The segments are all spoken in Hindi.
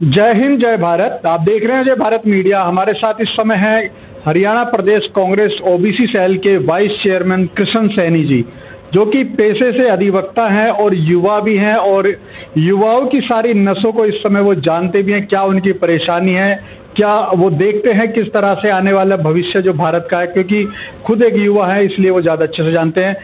जय हिंद जय भारत। आप देख रहे हैं जय भारत मीडिया। हमारे साथ इस समय है हरियाणा प्रदेश कांग्रेस ओबीसी सेल के वाइस चेयरमैन कृष्ण सैनी जी, जो कि पेशे से अधिवक्ता हैं और युवा भी हैं, और युवाओं की सारी नसों को इस समय वो जानते भी हैं, क्या उनकी परेशानी है, क्या वो देखते हैं किस तरह से आने वाला भविष्य जो भारत का है, क्योंकि खुद एक युवा है इसलिए वो ज़्यादा अच्छे से जानते हैं।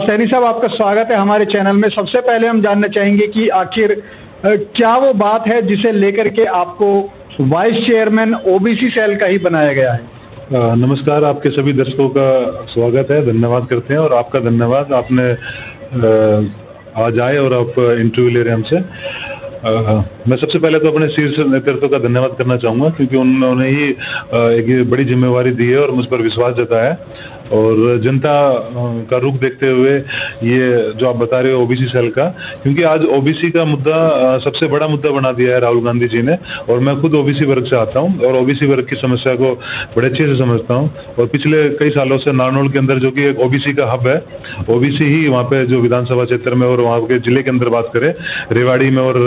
सैनी साहब, आपका स्वागत है हमारे चैनल में। सबसे पहले हम जानना चाहेंगे कि आखिर क्या वो बात है जिसे लेकर के आपको वाइस चेयरमैन ओबीसी सेल का ही बनाया गया है। नमस्कार, आपके सभी दर्शकों का स्वागत है, धन्यवाद करते हैं। और आपका धन्यवाद, आपने आज आए और आप इंटरव्यू ले रहे हैं हमसे। मैं सबसे पहले तो अपने शीर्ष नेतृत्व का धन्यवाद करना चाहूँगा, क्योंकि उन्होंने ही एक बड़ी जिम्मेवारी दी है और मुझ पर विश्वास जताया है। और जनता का रुख देखते हुए ये जो आप बता रहे हो ओबीसी सेल का, क्योंकि आज ओबीसी का मुद्दा सबसे बड़ा मुद्दा बना दिया है राहुल गांधी जी ने। और मैं खुद ओबीसी वर्ग से आता हूँ और ओबीसी वर्ग की समस्या को बड़े अच्छे से समझता हूँ। और पिछले कई सालों से नारनौल के अंदर, जो कि एक ओबीसी का हब है, ओबीसी ही वहाँ पे जो विधानसभा क्षेत्र में और वहाँ के जिले के अंदर बात करें, रेवाड़ी में और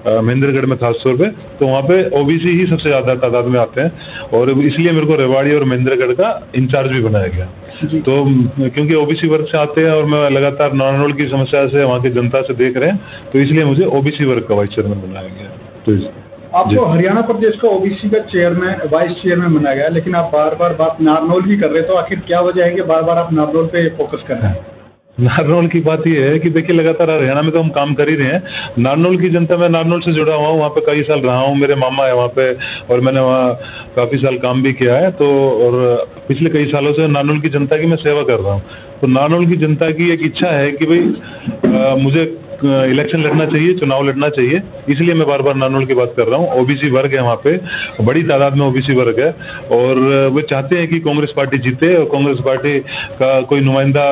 महेंद्रगढ़ में खासतौर पे, तो वहाँ पे ओबीसी ही सबसे ज़्यादा तादाद में आते हैं। और इसलिए मेरे को रेवाड़ी और महेंद्रगढ़ का इंचार्ज भी बनाया गया। तो क्योंकि ओबीसी वर्ग से आते हैं और मैं लगातार नारनौल की समस्या से वहाँ की जनता से देख रहे हैं, तो इसलिए मुझे ओबीसी वर्ग का वाइस चेयरमैन बनाया गया। तो आपको हरियाणा प्रदेश का ओबीसी का चेयरमैन वाइस चेयरमैन बनाया गया, लेकिन आप बार बार बात नारनौल की कर रहे हैं, तो आखिर क्या वजह है कि बार बार आप नारनौल पे फोकस कर रहे हैं? नारनौल की बात यह है कि देखिए, लगातार हरियाणा में तो हम काम कर ही रहे हैं। नारनौल की जनता, मैं नारनौल से जुड़ा हुआ हूँ, वहाँ पे कई साल रहा हूँ, मेरे मामा है वहाँ पे और मैंने वहाँ काफ़ी साल काम भी किया है। तो और पिछले कई सालों से नारनौल की जनता की मैं सेवा कर रहा हूँ। तो नारनौल की जनता की एक इच्छा है कि भाई मुझे इलेक्शन लड़ना चाहिए, चुनाव लड़ना चाहिए, इसलिए मैं बार बार नारनौल की बात कर रहा हूँ। ओबीसी वर्ग है वहाँ पे, बड़ी तादाद में ओबीसी वर्ग है, और वे चाहते हैं कि कांग्रेस पार्टी जीते और कांग्रेस पार्टी का कोई नुमाइंदा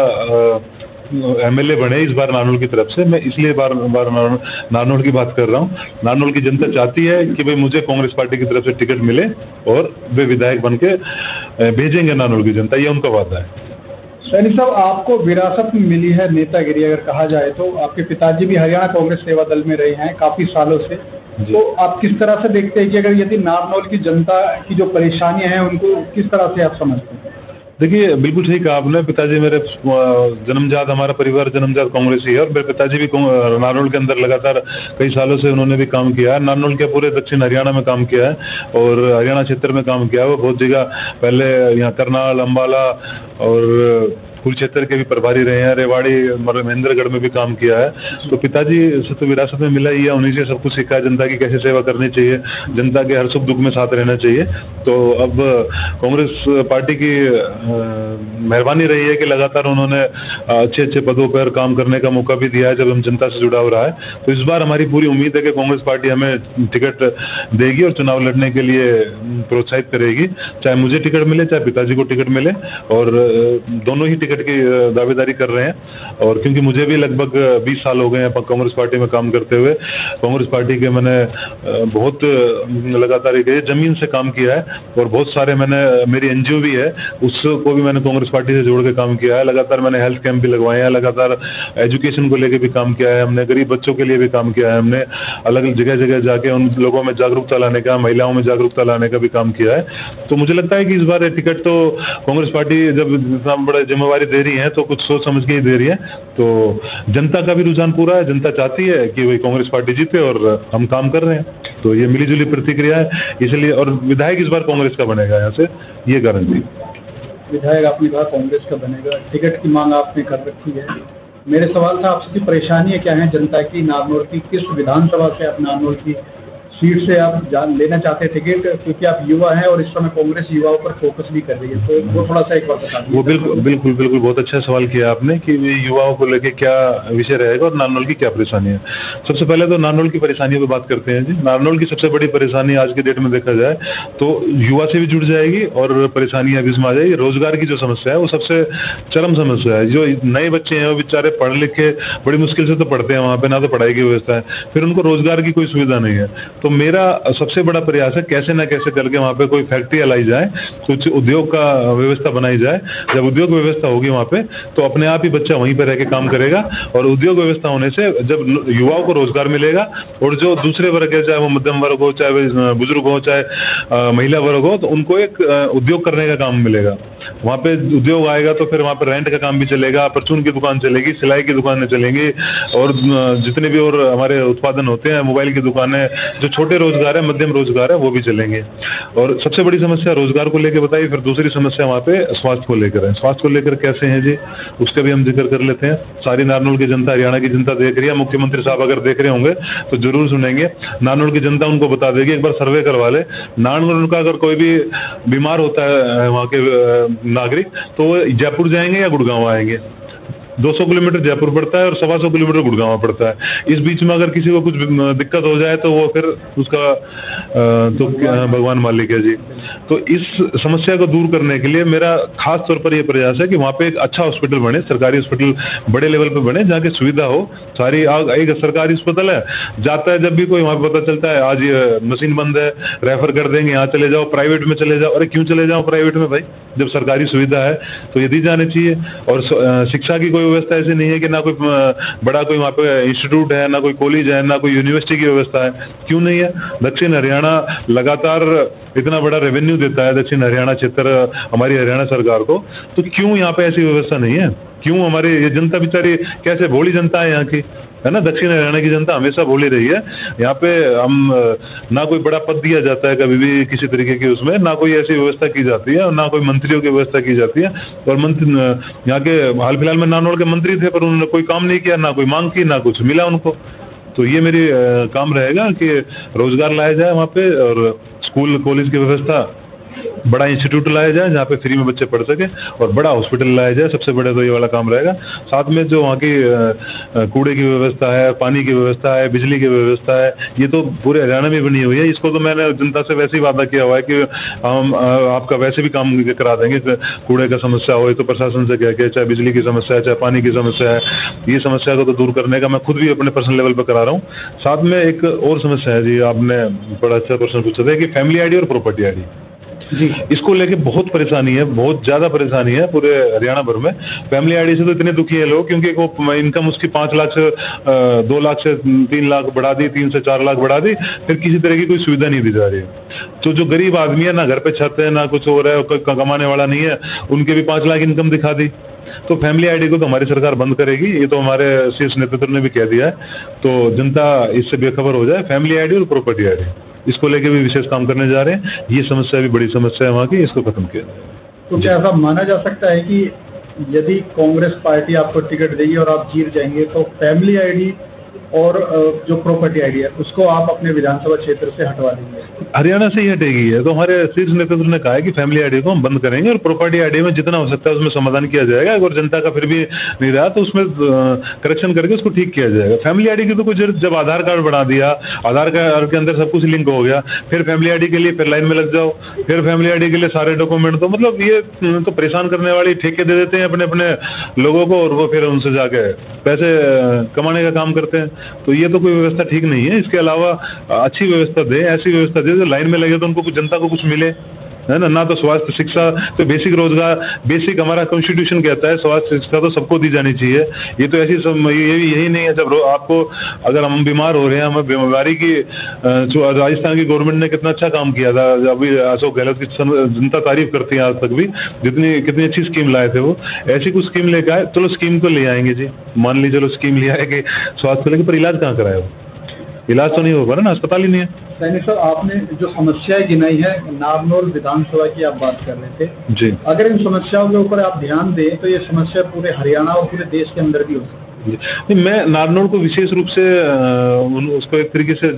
एमएलए बने इस बार नारनौल की तरफ से। मैं इसलिए बार बार नारनौल की बात कर रहा हूँ। नारनौल की जनता चाहती है कि भाई मुझे कांग्रेस पार्टी की तरफ से टिकट मिले और वे विधायक बन के भेजेंगे नारनौल की जनता, ये उनका वादा है। सैनी साहब, आपको विरासत में मिली है नेतागिरी, अगर कहा जाए तो। आपके पिताजी भी हरियाणा कांग्रेस सेवा दल में रहे हैं काफ़ी सालों से, तो आप किस तरह से देखते हैं कि अगर यदि नारनौल की जनता की जो परेशानियां हैं उनको किस तरह से आप समझते हैं? देखिए, बिल्कुल सही कहा आपने। पिताजी मेरे जन्मजात, हमारा परिवार जन्मजात कांग्रेसी है, और मेरे पिताजी भी नारनौल के अंदर लगातार कई सालों से उन्होंने भी काम किया है। नारनौल के पूरे दक्षिण हरियाणा में काम किया है और हरियाणा क्षेत्र में काम किया है। वो बहुत जगह पहले यहाँ करनाल, अम्बाला और कुरुक्षेत्र के भी प्रभारी रहे हैं, रेवाड़ी, महेंद्रगढ़ में भी काम किया है। तो पिताजी से तो विरासत में मिला ही है, उन्हीं से सब कुछ सीखा है, जनता की कैसे सेवा करनी चाहिए, जनता के हर सुख दुख में साथ रहना चाहिए। तो अब कांग्रेस पार्टी की मेहरबानी रही है कि लगातार उन्होंने अच्छे अच्छे पदों पर काम करने का मौका भी दिया है जब हम जनता से जुड़ा हो रहा है। तो इस बार हमारी पूरी उम्मीद है कि कांग्रेस पार्टी हमें टिकट देगी और चुनाव लड़ने के लिए प्रोत्साहित करेगी, चाहे मुझे टिकट मिले चाहे पिताजी को टिकट मिले, और दोनों ही टिकट की दावेदारी कर रहे हैं। और क्योंकि मुझे भी लगभग 20 साल हो गए हैं कांग्रेस पार्टी में काम करते हुए। कांग्रेस पार्टी के मैंने बहुत लगातार जमीन से काम किया है, और बहुत सारे मेरी एनजीओ भी है, उसको भी मैंने कांग्रेस पार्टी से जोड़ के काम किया है। लगातार मैंने हेल्थ कैंप भी लगवाए हैं, लगातार एजुकेशन को लेकर भी काम किया है हमने, गरीब बच्चों के लिए भी काम किया है हमने, अलग अलग जगह जगह जाके उन लोगों में जागरूकता लाने का, महिलाओं में जागरूकता लाने का भी काम किया है। तो मुझे लगता है कि इस बार टिकट तो कांग्रेस पार्टी जब इतना बड़ा जिम्मेवारी दे रही है तो कुछ सोच समझ के ही दे रही है। तो जनता का भी रुझान पूरा है, जनता चाहती है कि वही कांग्रेस पार्टी जीते और हम काम कर रहे हैं। तो ये मिलीजुली प्रतिक्रिया है, इसलिए। और विधायक इस बार कांग्रेस का बनेगा, यहाँ से ये गारंटी। विधायक आपने कहा कांग्रेस का बनेगा, टिकट की मांग आपने कर रखी है। मेरे सवाल था आपसे कि परेशानियां क्या हैं जनता की नारनौल की, किस विधानसभा से आप नारनौल की सीट से आप लेना चाहते थे टिकट, क्योंकि आप युवा हैं और इस समय कांग्रेस युवाओं पर फोकस भी कर रही है, तो वो थोड़ा सा एक बार बता दीजिए। वो बिल्कुल बहुत अच्छा सवाल किया आपने कि युवाओं को लेके क्या विषय रहेगा और नारनौल की क्या परेशानी है। सबसे पहले तो नारनौल की परेशानियों पर बात करते हैं जी। नारनौल की सबसे बड़ी परेशानी आज के डेट में देखा जाए तो युवा से भी जुड़ जाएगी और परेशानियां भी इसमें आ जाएगी। रोजगार की जो समस्या है वो सबसे चरम समस्या है। जो नए बच्चे हैं वो बेचारे पढ़ लिख के बड़ी मुश्किल से तो पढ़ते हैं, वहाँ पे ना तो पढ़ाई की व्यवस्था है, फिर उनको रोजगार की कोई सुविधा नहीं है। तो तो मेरा सबसे बड़ा प्रयास है कैसे ना कैसे करके वहाँ पे कोई फैक्ट्री लाई जाए, कुछ उद्योग का व्यवस्था बनाई जाए। जब उद्योग व्यवस्था होगी वहाँ पे तो अपने आप ही बच्चा वहीं पर रह के काम करेगा, और उद्योग व्यवस्था होने से जब युवाओं को रोजगार मिलेगा और जो दूसरे वर्ग है, चाहे वो मध्यम वर्ग हो, चाहे बुजुर्ग हो, चाहे महिला वर्ग हो, तो उनको एक उद्योग करने का काम मिलेगा। वहाँ पे उद्योग आएगा तो फिर वहाँ पे रेंट का काम भी चलेगा, परचून की दुकान चलेगी, सिलाई की दुकानें चलेंगी, और जितने भी और हमारे उत्पादन होते हैं, मोबाइल की दुकानें, जो छोटे रोजगार है, मध्यम रोजगार है, वो भी चलेंगे। और सबसे बड़ी समस्या रोजगार को लेकर बताइए, फिर दूसरी समस्या वहाँ पे स्वास्थ्य को लेकर है। स्वास्थ्य को लेकर कैसे हैं जी, उसका भी हम जिक्र कर लेते हैं। सारी नारनौल की जनता, हरियाणा की जनता देख रही है, मुख्यमंत्री साहब अगर देख रहे होंगे तो जरूर सुनेंगे। नारनौल की जनता उनको बता देगी, एक बार सर्वे करवा ले। नारनौल का अगर कोई भी बीमार होता है वहाँ के नागरिक, तो वो जयपुर जाएंगे या गुड़गांव आएंगे। 200 किलोमीटर जयपुर पड़ता है और 125 किलोमीटर गुड़गांव पड़ता है। इस बीच में अगर किसी को कुछ दिक्कत हो जाए तो वो फिर उसका तो भगवान मालिक है जी। तो इस समस्या को दूर करने के लिए मेरा खास तौर पर यह प्रयास है कि वहाँ पे एक अच्छा हॉस्पिटल बने, सरकारी हॉस्पिटल बड़े लेवल पे बने, जहाँ की सुविधा हो सारी। एक सरकारी अस्पताल है, जाता है जब भी कोई वहाँ पे पता चलता है आज ये मशीन बंद है, रेफर कर देंगे, यहाँ चले जाओ, प्राइवेट में चले जाओ। अरे क्यों चले जाओ प्राइवेट में भाई, जब सरकारी सुविधा है तो ये दी जानी चाहिए। और शिक्षा की कोई व्यवस्था ऐसी नहीं है कि ना कोई बड़ा कोई वहाँ पे इंस्टीट्यूट है, ना कोई कॉलेज है, ना कोई यूनिवर्सिटी की व्यवस्था है। क्यों नहीं है? दक्षिण हरियाणा लगातार इतना बड़ा रेवेन्यू देता है, दक्षिण हरियाणा क्षेत्र हमारी हरियाणा सरकार को, तो क्यों यहाँ पे ऐसी व्यवस्था नहीं है? क्यों हमारी ये जनता बेचारी कैसे भोली जनता है यहाँ की, है ना। दक्षिण हरियाणा की जनता हमेशा भोली रही है। यहाँ पे हम ना कोई बड़ा पद दिया जाता है कभी भी किसी तरीके की, उसमें ना कोई ऐसी व्यवस्था की जाती है, ना कोई मंत्रियों की व्यवस्था की जाती है। और मंत्री यहाँ के हाल फिलहाल में नारनौल के मंत्री थे, पर उन्होंने कोई काम नहीं किया, ना कोई मांग की, ना कुछ मिला उनको। तो ये मेरी काम रहेगा कि रोजगार लाया जाए वहाँ पे, और स्कूल कॉलेज की व्यवस्था, बड़ा इंस्टीट्यूट लाया जाए जहाँ पे फ्री में बच्चे पढ़ सके, और बड़ा हॉस्पिटल लाया जाए। सबसे बड़े तो ये वाला काम रहेगा। साथ में जो वहाँ की कूड़े की व्यवस्था है, पानी की व्यवस्था है, बिजली की व्यवस्था है, ये तो पूरे हरियाणा में बनी हुई है। इसको तो मैंने जनता से वैसे ही वादा किया हुआ है कि हम आपका वैसे भी काम करा देंगे। कूड़े का समस्या हो तो प्रशासन से कह के, चाहे बिजली की समस्या है, चाहे पानी की समस्या है, ये समस्या को तो दूर करने का मैं खुद भी अपने पर्सनल लेवल पर करा रहा हूँ। साथ में एक और समस्या है जी, आपने बड़ा अच्छा प्रश्न पूछा था कि फैमिली आईडी और प्रॉपर्टी आईडी जी, इसको लेके बहुत परेशानी है, बहुत ज़्यादा परेशानी है पूरे हरियाणा भर में। फैमिली आईडी से तो इतने दुखी है लोग, क्योंकि वो इनकम उसकी 5 लाख से 2 लाख से 3 लाख बढ़ा दी, 3 से 4 लाख बढ़ा दी, फिर किसी तरह की कोई सुविधा नहीं दी जा रही है। तो जो गरीब आदमी है, ना घर पे छत है, ना कुछ हो रहा है, कमाने वाला नहीं है, उनके भी 5 लाख इनकम दिखा दी। तो फैमिली आईडी को तो हमारी सरकार बंद करेगी, ये तो हमारे शीर्ष नेतृत्व ने भी कह दिया है। तो जनता इससे बेखबर हो जाए। फैमिली आईडी और प्रॉपर्टी आईडी, इसको लेके भी विशेष काम करने जा रहे हैं। ये समस्या भी बड़ी समस्या है वहाँ की, इसको खत्म किया जाए। तो क्या ऐसा माना जा सकता है कि यदि कांग्रेस पार्टी आपको टिकट देगी और आप जीत जाएंगे, तो फैमिली आईडी और जो प्रॉपर्टी आईडी है उसको आप अपने विधानसभा क्षेत्र से हटवा देंगे? हरियाणा से ही हटेगी है। तो हमारे शीर्ष नेतृत्व ने कहा है कि फैमिली आईडी को हम बंद करेंगे, और प्रॉपर्टी आईडी में जितना हो सकता है उसमें समाधान किया जाएगा। अगर जनता का फिर भी नहीं रहा तो उसमें करेक्शन करके उसको ठीक किया जाएगा। फैमिली आईडी की तो कुछ, जब आधार कार्ड बना दिया, आधार कार्ड के अंदर सब कुछ लिंक हो गया, फिर फैमिली आईडी के लिए फिर लाइन में लग जाओ, फिर फैमिली आईडी के लिए सारे डॉक्यूमेंट, तो मतलब ये तो परेशान करने वाली ठेके दे देते हैं अपने अपने लोगों को, और वो फिर उनसे जाके पैसे कमाने का काम करते हैं। तो ये तो कोई व्यवस्था ठीक नहीं है। इसके अलावा अच्छी व्यवस्था दे, ऐसी व्यवस्था दे जो लाइन में लगे तो उनको कुछ, जनता को कुछ मिले, है ना। ना तो स्वास्थ्य शिक्षा, तो बेसिक रोजगार, बेसिक हमारा कॉन्स्टिट्यूशन कहता है स्वास्थ्य शिक्षा तो सबको दी जानी चाहिए। ये तो ऐसी यही नहीं है। जब आपको, अगर हम बीमार हो रहे हैं, हमें बीमारी की, जो राजस्थान की गवर्नमेंट ने कितना अच्छा काम किया था, अभी अशोक गहलोत की जनता तारीफ करती है आज तक भी, कितनी अच्छी स्कीम लाए थे वो। ऐसी कुछ स्कीम लेकर आए, चलो स्कीम को ले आएंगे जी, मान लीजिए चलो स्कीम ले आए कि स्वास्थ्य को लेकर, पर इलाज कहाँ कराए वो? इलाज तो नहीं होगा ना, अस्पताल ही नहीं है। सैनी सर, आपने जो समस्याएं गिनाई है नारनौल विधानसभा की आप बात कर रहे थे जी, अगर इन समस्याओं के ऊपर आप ध्यान दें तो ये समस्या पूरे हरियाणा और पूरे देश के अंदर भी हो सकती है। मैं नारनौल को विशेष रूप से उसको एक तरीके से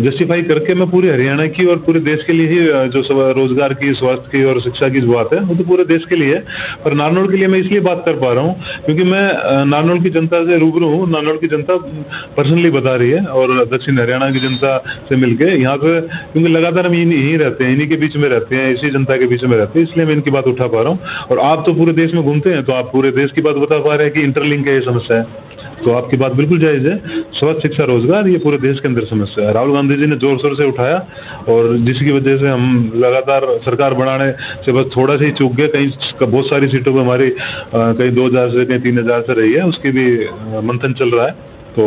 जस्टिफाई करके मैं पूरे हरियाणा की और पूरे देश के लिए ही, जो रोजगार की, स्वास्थ्य की और शिक्षा की जो बात है वो तो पूरे देश के लिए है, पर नारनौल के लिए मैं इसलिए बात कर पा रहा हूँ क्योंकि मैं नारनौल की जनता से रूबरू हूँ। नारनौल की जनता पर्सनली बता रही है, और दक्षिण हरियाणा की जनता से मिलकर यहाँ पे, क्योंकि लगातार हम यहीं रहते हैं, इन्हीं के बीच में रहते हैं, इसी जनता के बीच में रहते हैं, इसलिए मैं इनकी बात उठा पा रहा हूँ। और आप तो पूरे देश में घूमते हैं, तो आप पूरे देश की बात बता पा रहे हैं कि इंटरलिंक है ये समस्या है। तो आपकी बात बिल्कुल जायज़ है। स्वास्थ्य, शिक्षा, रोजगार ये पूरे देश के अंदर समस्या है। राहुल गांधी जी ने जोर शोर से उठाया और जिसकी वजह से हम लगातार सरकार बनाने से बस थोड़ा सा ही चूक गए। कहीं बहुत सारी सीटों पर हमारी कहीं 2000 से कहीं 3000 से रही है, उसकी भी मंथन चल रहा है। तो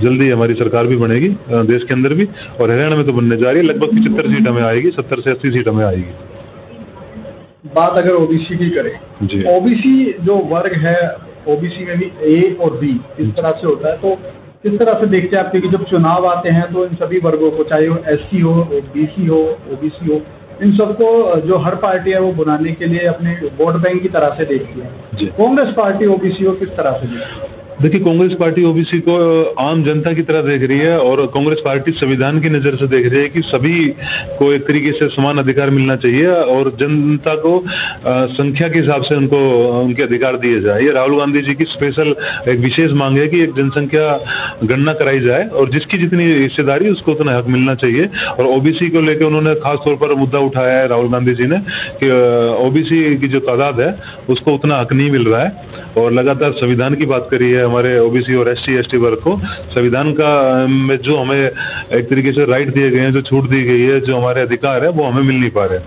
जल्दी हमारी सरकार भी बनेगी देश के अंदर भी, और हरियाणा में तो बनने जा रही है। लगभग 75 सीट हमें आएगी, 70 से 80 सीट हमें आएगी। बात अगर ओबीसी की करें जी, ओबीसी जो वर्ग है, ओबीसी में भी ए और बी इस तरह से होता है, तो किस तरह से देखते हैं आप? क्योंकि जब चुनाव आते हैं तो इन सभी वर्गों को, चाहे वो एससी हो, बीसी हो, ओबीसी हो, इन सबको जो हर पार्टी है वो बनाने के लिए अपने वोट बैंक की तरह से देखती है। कांग्रेस पार्टी ओबीसी को किस तरह से देखती है? देखिए, कांग्रेस पार्टी ओबीसी को आम जनता की तरह देख रही है, और कांग्रेस पार्टी संविधान की नज़र से देख रही है कि सभी को एक तरीके से समान अधिकार मिलना चाहिए, और जनता को संख्या के हिसाब से उनको उनके अधिकार दिए जाए। ये राहुल गांधी जी की स्पेशल एक विशेष मांग है कि एक जनसंख्या गणना कराई जाए, और जिसकी जितनी हिस्सेदारी उसको उतना हक मिलना चाहिए। और ओबीसी को लेकर उन्होंने खास तौर पर मुद्दा उठाया है राहुल गांधी जी ने कि ओबीसी की जो तादाद है उसको उतना हक नहीं मिल रहा है, और लगातार संविधान की बात करी है हमारे ओबीसी और एससी एसटी वर्ग को। संविधान का में जो हमें एक तरीके से राइट दिए गए हैं, जो छूट दी गई है, जो हमारे अधिकार है, वो हमें मिल नहीं पा रहे।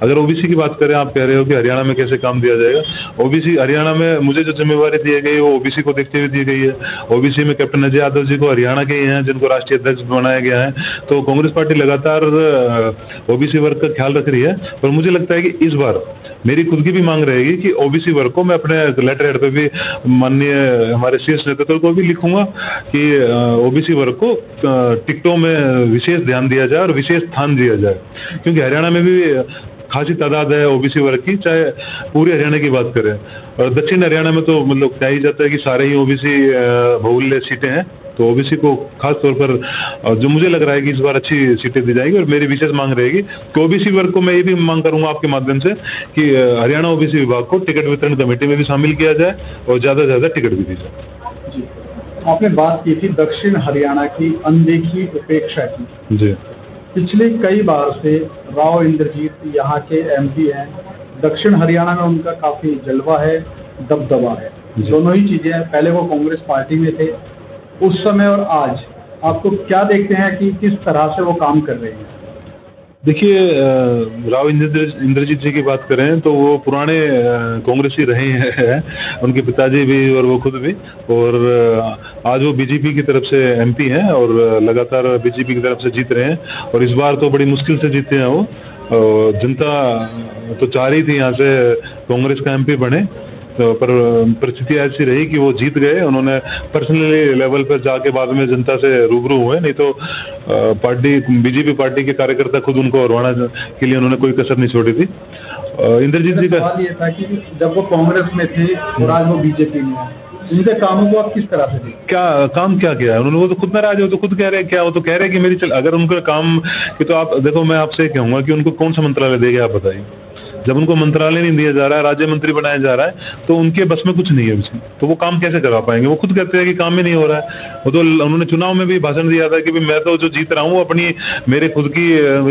अगर ओबीसी की बात करें, आप कह रहे हो कि हरियाणा में कैसे काम दिया जाएगा। ओबीसी हरियाणा में मुझे जो जिम्मेवारी दी गई है वो ओबीसी को देखते हुए दी गई है। ओबीसी में कैप्टन अजय यादव जी को हरियाणा के ही हैं जिनको राष्ट्रीय अध्यक्ष बनाया गया है। तो कांग्रेस पार्टी लगातार ओबीसी वर्ग का ख्याल रख रही है, पर मुझे लगता है कि इस बार मेरी खुद की भी मांग रहेगी कि ओबीसी वर्ग को मैं अपने लेटर हेड पे भी माननीय हमारे शीर्ष नेतृत्व को भी लिखूंगा कि ओबीसी वर्ग को टिकटों में विशेष ध्यान दिया जाए और विशेष स्थान दिया जाए, क्योंकि हरियाणा में भी खासी तादाद है ओबीसी वर्ग की, चाहे पूरे हरियाणा की बात करें। और दक्षिण हरियाणा में तो मतलब कहा ही जाता है कि सारे ही ओबीसी बहुल्य सीटें हैं, तो ओबीसी को खास तौर पर जो मुझे लग रहा है कि इस बार अच्छी सीटें दी जाएगी। और मेरी विशेष मांग रहेगी कि ओबीसी वर्ग को मैं ये भी मांग करूंगा आपके माध्यम से कि हरियाणा ओबीसी विभाग को टिकट वितरण कमेटी में भी शामिल किया जाए और ज़्यादा से ज़्यादा टिकट भी दी जाए। जी, आपने बात की थी दक्षिण हरियाणा की अनदेखी उपेक्षा की। जी, पिछले कई बार से राव इंद्रजीत यहाँ के एमपी हैं। दक्षिण हरियाणा में उनका काफ़ी जलवा है, दबदबा है। दोनों ही चीज़ें हैं। पहले वो कांग्रेस पार्टी में थे, उस समय और आज आपको क्या देखते हैं कि किस तरह से वो काम कर रहे हैं? देखिए, राव इंद्रजीत जी की बात करें तो वो पुराने कांग्रेसी रहे हैं, उनके पिताजी भी और वो खुद भी, और आज वो बीजेपी की तरफ से एमपी हैं और लगातार बीजेपी की तरफ से जीत रहे हैं। और इस बार तो बड़ी मुश्किल से जीते हैं वो। जनता तो चाह रही थी यहाँ से कांग्रेस का एमपी बने, तो पर परिस्थिति ऐसी रही कि वो जीत गए। उन्होंने पर्सनली लेवल पर जाके बाद में जनता से रूबरू हुए, नहीं तो पार्टी बीजेपी पार्टी के कार्यकर्ता खुद उनको हरवाना के लिए उन्होंने कोई कसर नहीं छोड़ी थी। इंद्रजीत जी का सवाल ये था कि जब वो कांग्रेस में थे और आज वो बीजेपी में है, उनके कामों को आप किस तरह से देखते? क्या काम क्या किया है उन्होंने? वो तो खुद नाराज हो, तो खुद कह रहे हैं क्या, वो तो कह रहे हैं कि मेरी अगर उनके काम की तो आप देखो, मैं आपसे कहूँगा कि उनको कौन सा मंत्रालय देंगे आप बताइए। जब उनको मंत्रालय नहीं दिया जा रहा है, राज्य मंत्री बनाया जा रहा है, तो उनके बस में कुछ नहीं है उसमें, तो वो काम कैसे करवा पाएंगे? वो खुद कहते हैं कि काम ही नहीं हो रहा है। वो तो उन्होंने चुनाव में भी भाषण दिया था कि मैं तो जो जीत रहा हूँ अपनी मेरे खुद की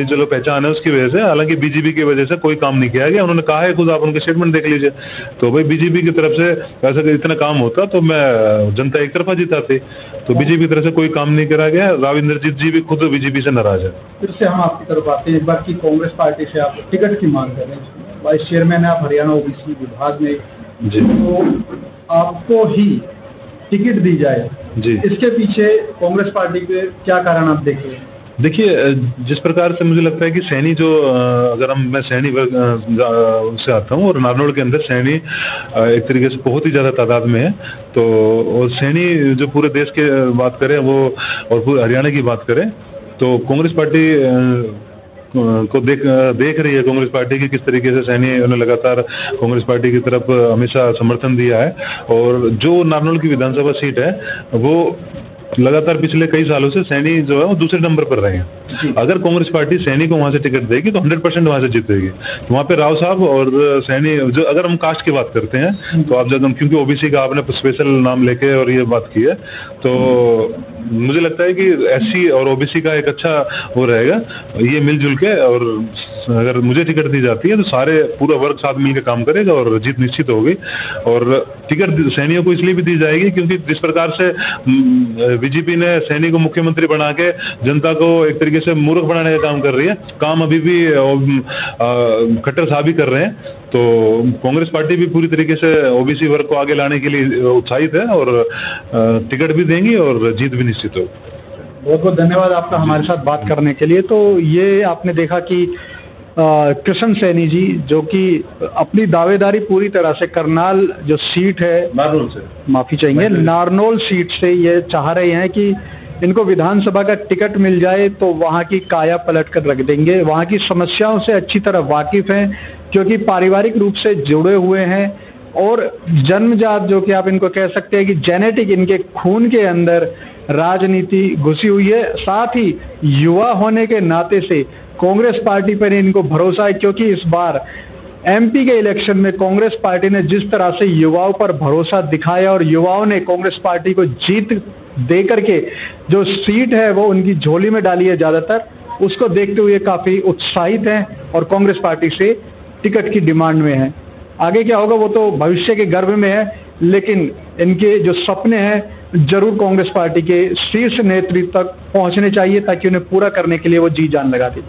चलो पहचान है उसकी वजह से, हालांकि बीजेपी की वजह से कोई काम नहीं किया गया। उन्होंने कहा है खुद, आप उनके स्टेटमेंट देख लीजिए। तो भाई बीजेपी की तरफ से वैसे इतना काम होता तो मैं जनता एक तरफा जीताती, तो बीजेपी की तरफ से कोई काम नहीं करा गया। राव इंद्रजीत जी भी खुद बीजेपी से नाराज है। फिर से हम आपकी तरफ आते हैं, एक बार की कांग्रेस पार्टी से आप टिकट की मांग कर रहे हैं, वाइस चेयरमैन है आप हरियाणा ओबीसी विभाग में जी, तो आपको ही टिकट दी जाए जी, इसके पीछे कांग्रेस पार्टी के क्या कारण आप देख रहे हैं? देखिए, जिस प्रकार से मुझे लगता है कि सैनी जो अगर मैं सैनी से आता हूँ और नारनौल के अंदर सैनी एक तरीके से बहुत ही ज़्यादा तादाद में है, तो और सैनी जो पूरे देश के बात करें वो और पूरे हरियाणा की बात करें तो कांग्रेस पार्टी को देख रही है कांग्रेस पार्टी की किस तरीके से सैनी ने लगातार कांग्रेस पार्टी की तरफ हमेशा समर्थन दिया है। और जो नारनौल की विधानसभा सीट है वो लगातार पिछले कई सालों से सैनी जो है वो दूसरे नंबर पर रहे हैं। अगर कांग्रेस पार्टी सैनी को वहाँ से टिकट देगी तो 100% वहाँ से जीतेगी। तो वहाँ पे राव साहब और सैनी, जो अगर हम कास्ट की बात करते हैं तो आप जब हम, क्योंकि ओबीसी का आपने स्पेशल नाम लेके और ये बात की है, तो मुझे लगता है कि एससी और ओबीसी का एक अच्छा वो रहेगा, ये मिलजुल के और अगर मुझे टिकट दी जाती है तो सारे पूरा वर्ग साथ मिलकर काम करेगा और जीत निश्चित होगी। और टिकट सैनियों को इसलिए भी दी जाएगी क्योंकि जिस प्रकार से बीजेपी ने सैनी को मुख्यमंत्री बना के जनता को एक तरीके से मूर्ख बनाने का काम कर रही है, काम अभी भी खट्टर साहब भी कर रहे हैं। तो कांग्रेस पार्टी भी पूरी तरीके से ओबीसी वर्ग को आगे लाने के लिए उत्साहित है और टिकट भी देंगी और जीत भी निश्चित होगी। बहुत बहुत धन्यवाद आपका हमारे साथ बात करने के लिए। तो ये आपने देखा कि कृष्ण सैनी जी जो कि अपनी दावेदारी पूरी तरह से करनाल जो सीट है, नारनौल से माफी चाहेंगे, नारनौल सीट से ये चाह रहे हैं कि इनको विधानसभा का टिकट मिल जाए तो वहाँ की काया पलट कर रख देंगे। वहाँ की समस्याओं से अच्छी तरह वाकिफ हैं क्योंकि पारिवारिक रूप से जुड़े हुए हैं और जन्मजात जो कि आप इनको कह सकते हैं कि जेनेटिक इनके खून के अंदर राजनीति घुसी हुई है। साथ ही युवा होने के नाते से कांग्रेस पार्टी पर इनको भरोसा है क्योंकि इस बार एमपी के इलेक्शन में कांग्रेस पार्टी ने जिस तरह से युवाओं पर भरोसा दिखाया और युवाओं ने कांग्रेस पार्टी को जीत दे करके जो सीट है वो उनकी झोली में डाली है ज़्यादातर, उसको देखते हुए काफ़ी उत्साहित हैं और कांग्रेस पार्टी से टिकट की डिमांड में हैं। आगे क्या होगा वो तो भविष्य के गर्भ में है, लेकिन इनके जो सपने हैं जरूर कांग्रेस पार्टी के शीर्ष नेतृत्व तक पहुंचने चाहिए ताकि उन्हें पूरा करने के लिए वो जी जान लगा दें।